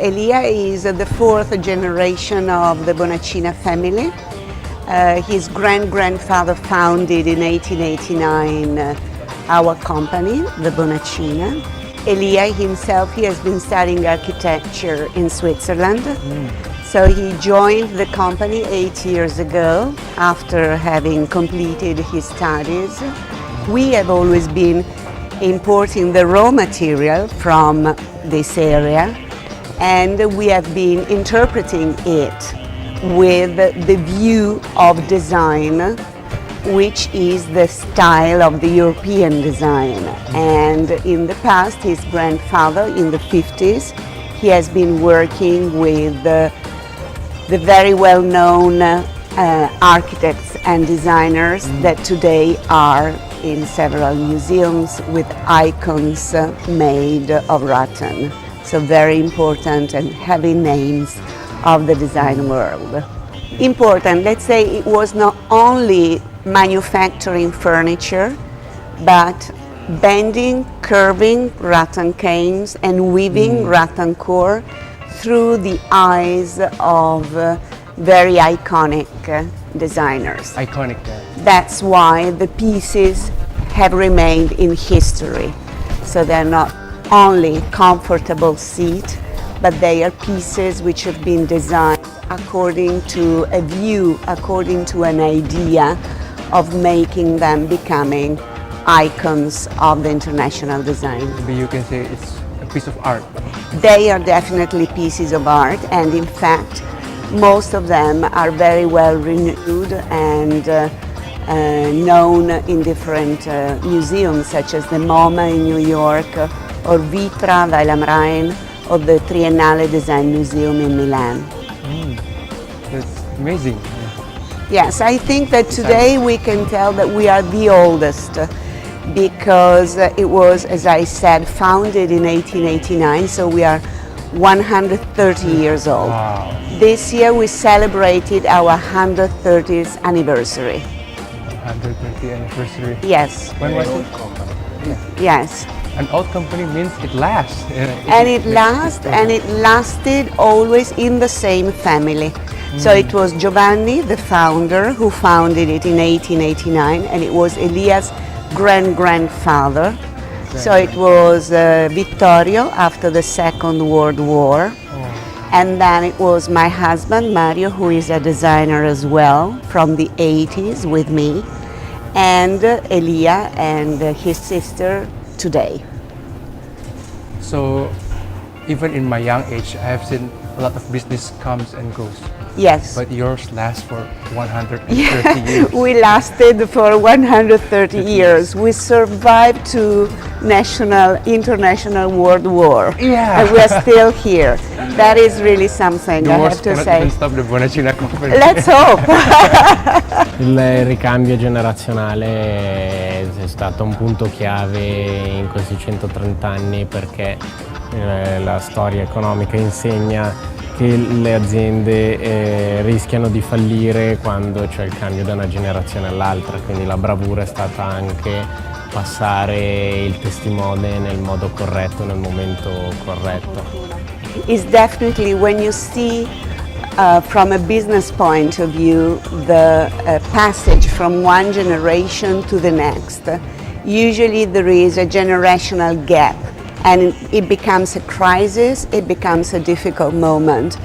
Elia is the fourth generation of the Bonacina family. His grandfather founded in 1889 our company, the Bonacina. Elia himself, he has been studying architecture in Switzerland. So he joined the company 8 years ago after having completed his studies. We have always been importing the raw material from this area, and we have been interpreting it with the view of design, which is the style of the European design. And in the past, his grandfather, in the 50s, he has been working with the very well-known architects and designers that today are in several museums with icons made of rattan. So very important and heavy names of the design world. Important, let's say it was not only manufacturing furniture, but bending, curving rattan canes and weaving rattan core through the eyes of very iconic designers. Iconic. That's why the pieces have remained in history. So they're not only comfortable seat, but they are pieces which have been designed according to a view, according to an idea of making them becoming icons of the international design. Maybe you can say it's a piece of art. They are definitely pieces of art, and in fact, most of them are very well renewed and known in different museums, such as the MoMA in New York, or Vitra di Weil, or the Triennale Design Museum in Milan. That's amazing. Yes, I think that today we can tell that we are the oldest, because it was, as I said, founded in 1889, so we are 130 years old. Wow. This year we celebrated our 130th anniversary. 130th anniversary. Yes. When was it? Yes. An old company means it lasts. And it lasted always in the same family. So it was Giovanni, the founder, who founded it in 1889, and it was Elia's grandfather. So it was Vittorio after the Second World War. And then it was my husband, Mario, who is a designer as well, from the 80s with me, and Elia and his sister today. So, even in my young age, I have seen a lot of business comes and goes. Yes. But yours lasts for 130 years. We lasted for 130 years. We survived to international world war. Yeah. And we are still here. That is really something, The I wars have to cannot say. even stop the Bonacina company. Let's hope. Il ricambio generazionale è stato un punto chiave in questi 130 anni, perché la storia economica insegna che le aziende rischiano di fallire quando c'è il cambio da una generazione all'altra, quindi la bravura è stata anche passare il testimone nel modo corretto, nel momento corretto. It's definitely when you see from a business point of view the passage from one generation to the next. Usually there is a generational gap, and it becomes a crisis, it becomes a difficult moment.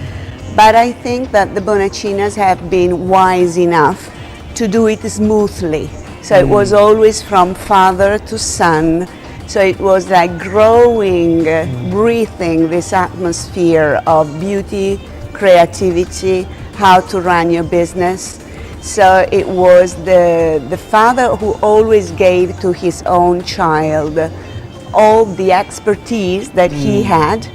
But I think that the Bonacinas have been wise enough to do it smoothly. So it was always from father to son. So it was like growing, breathing this atmosphere of beauty, creativity, how to run your business. So it was the father who always gave to his own child all the expertise that he had,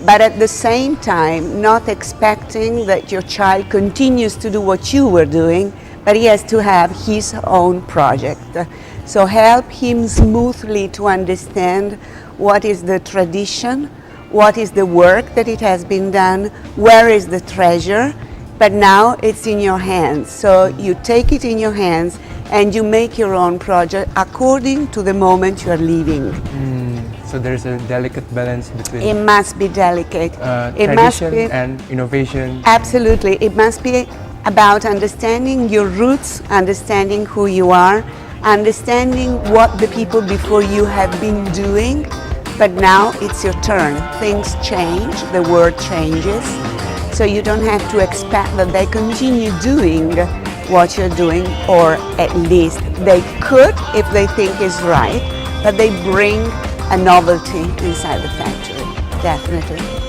but at the same time not expecting that your child continues to do what you were doing, but he has to have his own project. So help him smoothly to understand what is the tradition, what is the work that it has been done, where is the treasure, but now it's in your hands. So you take it in your hands and you make your own project according to the moment you are living. So there's a delicate balance between It must be delicate. It must tradition be and innovation. absolutely. It must be about understanding your roots, understanding who you are, understanding what the people before you have been doing. But now it's your turn. Things change, the world changes. So you don't have to expect that they continue doing what you're doing, or at least they could if they think is right, but they bring a novelty inside the factory, definitely.